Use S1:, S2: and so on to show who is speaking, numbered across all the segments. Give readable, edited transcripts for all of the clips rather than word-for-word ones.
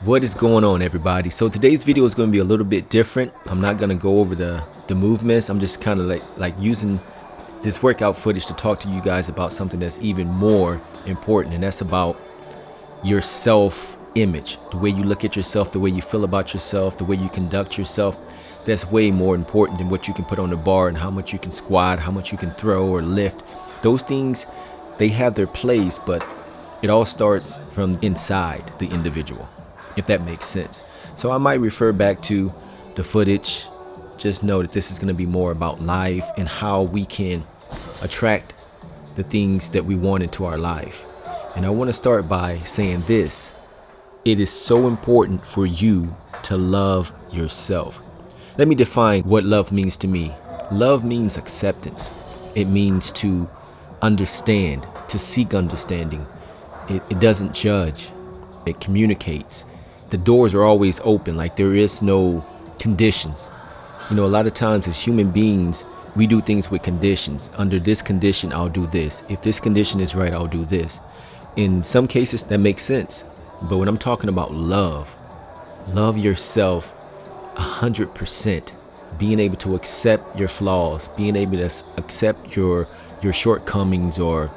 S1: What is going on, everybody? So today's video is going to be a little bit different. I'm not going to go over the movements. I'm just kind of like using this workout footage to talk to you guys about something that's even more important, and that's about your self image, the way you look at yourself, the way you feel about yourself, the way you conduct yourself. That's way more important than what you can put on the bar and how much you can squat, how much you can throw or lift. Those things, they have their place, but it all starts from inside the individual, if that makes sense. So I might refer back to the footage. Just know that this is going to be more about life and how we can attract the things that we want into our life. And I want to start by saying this: it is so important for you to love yourself. Let me define what love means to me. Love means acceptance. It means to understand, to seek understanding. It doesn't judge. It communicates. The doors are always open, like there is no conditions. You know, a lot of times as human beings, we do things with conditions. Under this condition, I'll do this. If this condition is right, I'll do this. In some cases, that makes sense. But when I'm talking about love yourself 100%. Being able to accept your flaws, being able to accept your shortcomings or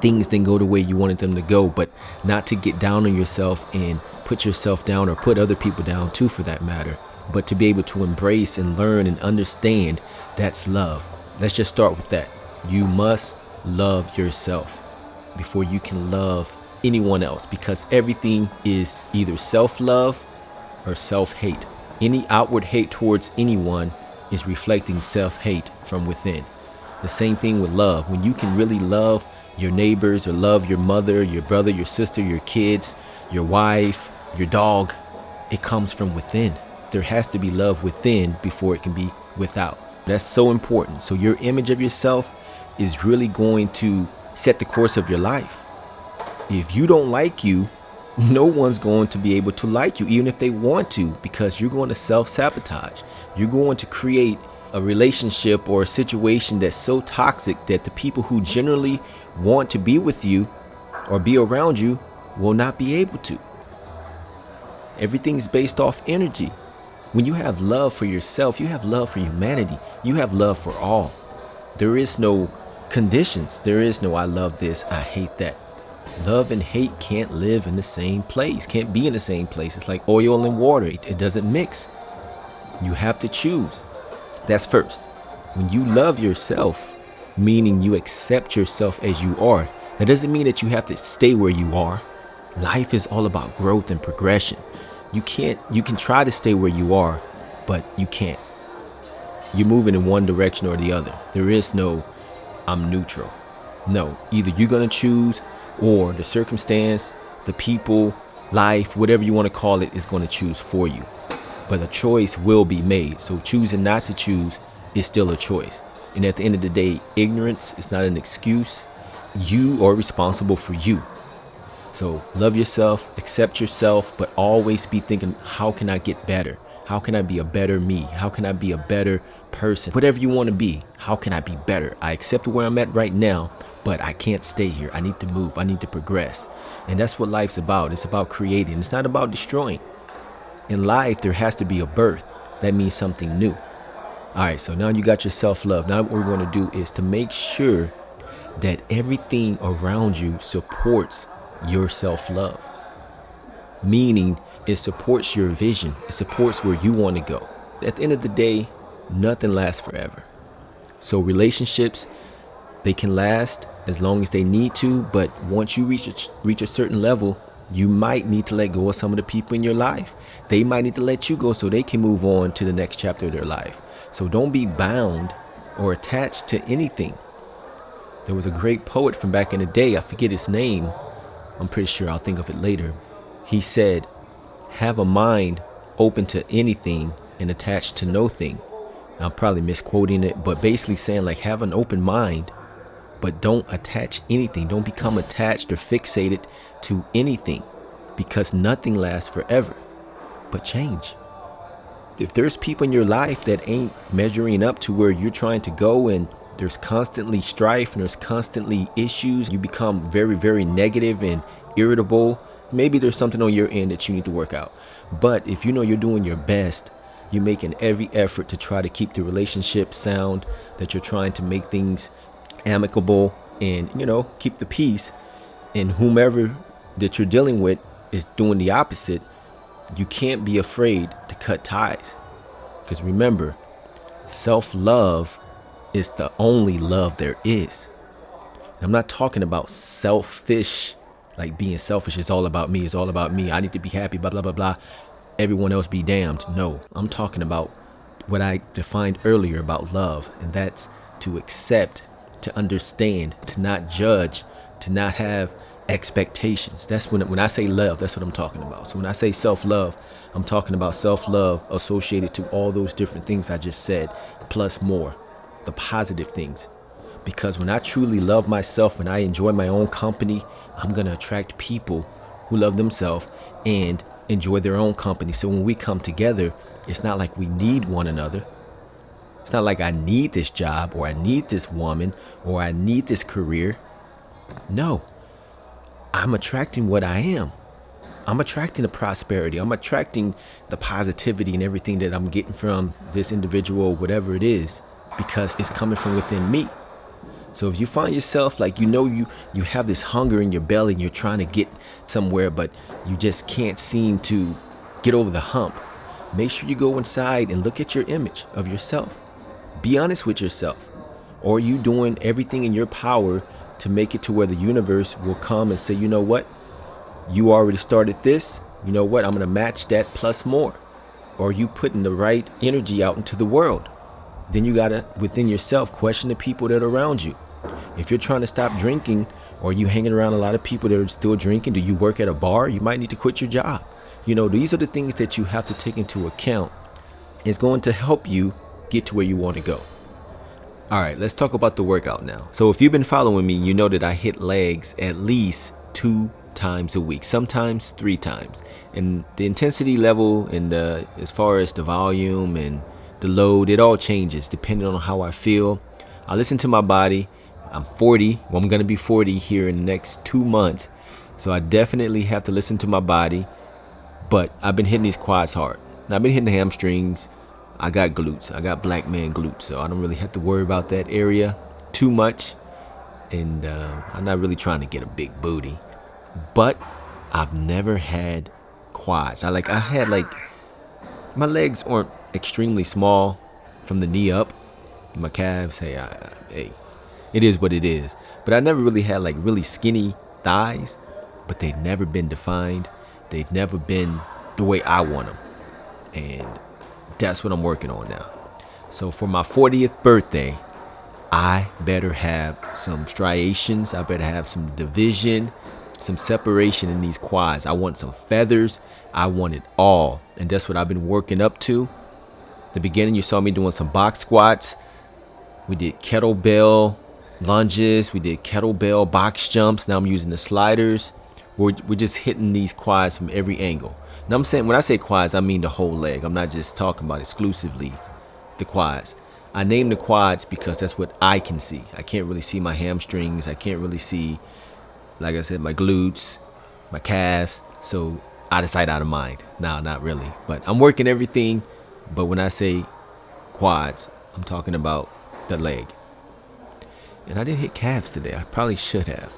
S1: things didn't go the way you wanted them to go, but not to get down on yourself and put yourself down or put other people down too, for that matter, but to be able to embrace and learn and understand. That's love. Let's just start with that. You must love yourself before you can love anyone else, because everything is either self-love or self-hate. Any outward hate towards anyone is reflecting self-hate from within. The same thing with love. When you can really love your neighbors or love your mother, your brother, your sister, your kids, your wife, your dog, it comes from within. There has to be love within before it can be without. That's so important. So your image of yourself is really going to set the course of your life. If you don't like you, no one's going to be able to like you, even if they want to, because you're going to self-sabotage. You're going to create a relationship or a situation that's so toxic that the people who generally want to be with you or be around you will not be able to. Everything's based off energy. When you have love for yourself, you have love for humanity. You have love for all. There is no conditions. There is no I love this, I hate that. Love and hate can't live in the same place, can't be in the same place. It's like oil and water. It doesn't mix. You have to choose. That's first. When you love yourself, meaning you accept yourself as you are, that doesn't mean that you have to stay where you are. Life is all about growth and progression. You can try to stay where you are, but you can't. You're moving in one direction or the other. There is no I'm neutral. No, either you're going to choose, or the circumstance, the people, life, whatever you want to call it, is going to choose for you. But a choice will be made. So choosing not to choose is still a choice. And at the end of the day, ignorance is not an excuse. You are responsible for you. So love yourself, accept yourself, but always be thinking, how can I get better? How can I be a better me? How can I be a better person? Whatever you want to be, how can I be better? I accept where I'm at right now, but I can't stay here. I need to move. I need to progress. And that's what life's about. It's about creating. It's not about destroying. In life, there has to be a birth. That means something new. All right, so now you got your self-love. Now what we're going to do is to make sure that everything around you supports your self-love. Meaning it supports your vision. It supports where you want to go. At the end of the day, nothing lasts forever. So relationships, they can last as long as they need to, but once you reach a certain level, you might need to let go of some of the people in your life. They might need to let you go so they can move on to the next chapter of their life. So don't be bound or attached to anything. There was a great poet from back in the day. I forget his name. I'm pretty sure I'll think of it later. He said, have a mind open to anything and attached to no thing. I'm probably misquoting it, but basically saying, like, have an open mind, but don't attach anything. Don't become attached or fixated to anything, because nothing lasts forever. But change. If there's people in your life that ain't measuring up to where you're trying to go, and there's constantly strife and there's constantly issues, you become very, very negative and irritable, maybe there's something on your end that you need to work out. But if you know you're doing your best, you're making every effort to try to keep the relationship sound, that you're trying to make things amicable and, keep the peace, and whomever that you're dealing with is doing the opposite, you can't be afraid to cut ties. Because remember, self-love is the only love there is. And I'm not talking about selfish, like being selfish. It's all about me. It's all about me. I need to be happy, blah, blah, blah, blah. Everyone else be damned. No, I'm talking about what I defined earlier about love. And that's to accept, to understand, to not judge, to not have expectations. That's when I say love, that's what I'm talking about. So when I say self-love, I'm talking about self-love associated to all those different things I just said, plus more, the positive things. Because when I truly love myself and I enjoy my own company, I'm going to attract people who love themselves and enjoy their own company. So when we come together, it's not like we need one another. It's not like I need this job, or I need this woman, or I need this career. No, I'm attracting what I am. I'm attracting the prosperity. I'm attracting the positivity and everything that I'm getting from this individual, whatever it is, because it's coming from within me. So if you find yourself like, you have this hunger in your belly and you're trying to get somewhere, but you just can't seem to get over the hump, make sure you go inside and look at your image of yourself. Be honest with yourself. Or are you doing everything in your power to make it to where the universe will come and say, you know what? You already started this. You know what? I'm going to match that plus more. Or are you putting the right energy out into the world? Then you got to, within yourself, question the people that are around you. If you're trying to stop drinking, or you hanging around a lot of people that are still drinking, do you work at a bar? You might need to quit your job. These are the things that you have to take into account. It's going to help you get to where you want to go. All right, let's talk about the workout now. So if you've been following me, you know that I hit legs at least 2 times a week, sometimes 3 times. And the intensity level and as far as the volume and the load, it all changes depending on how I feel. I listen to my body. I'm 40. Well, I'm going to be 40 here in the next 2 months. So I definitely have to listen to my body. But I've been hitting these quads hard. Now, I've been hitting the hamstrings. I got glutes. I got black man glutes. So I don't really have to worry about that area too much. And I'm not really trying to get a big booty. But I've never had quads. I had my legs aren't extremely small from the knee up. My calves, hey, it is what it is. But I never really had really skinny thighs. But they've never been defined. They've never been the way I want them. And that's what I'm working on now. So for my 40th birthday, I better have some striations. I better have some division, some separation in these quads. I want some feathers. I want it all. And that's what I've been working up to. The beginning, you saw me doing some box squats. We did kettlebell lunges. We did kettlebell box jumps. Now I'm using the sliders. We're just hitting these quads from every angle. Now I'm saying, when I say quads, I mean the whole leg. I'm not just talking about exclusively the quads. I name the quads because that's what I can see. I can't really see my hamstrings. I can't really see, like I said, my glutes, my calves. So out of sight, out of mind. No, not really. But I'm working everything. But when I say quads, I'm talking about the leg. And I didn't hit calves today. I probably should have.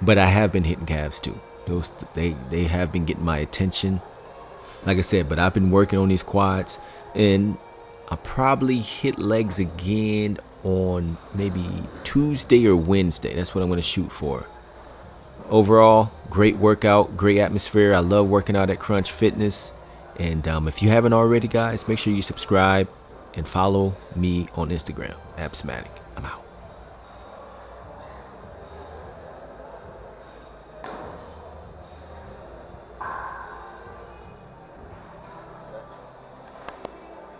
S1: But I have been hitting calves too. Those they have been getting my attention. Like I said, but I've been working on these quads, and I'll probably hit legs again on maybe Tuesday or Wednesday. That's what I'm going to shoot for. Overall, great workout, great atmosphere. I love working out at Crunch Fitness. And if you haven't already, guys, make sure you subscribe and follow me on Instagram, Appsmatic. I'm out.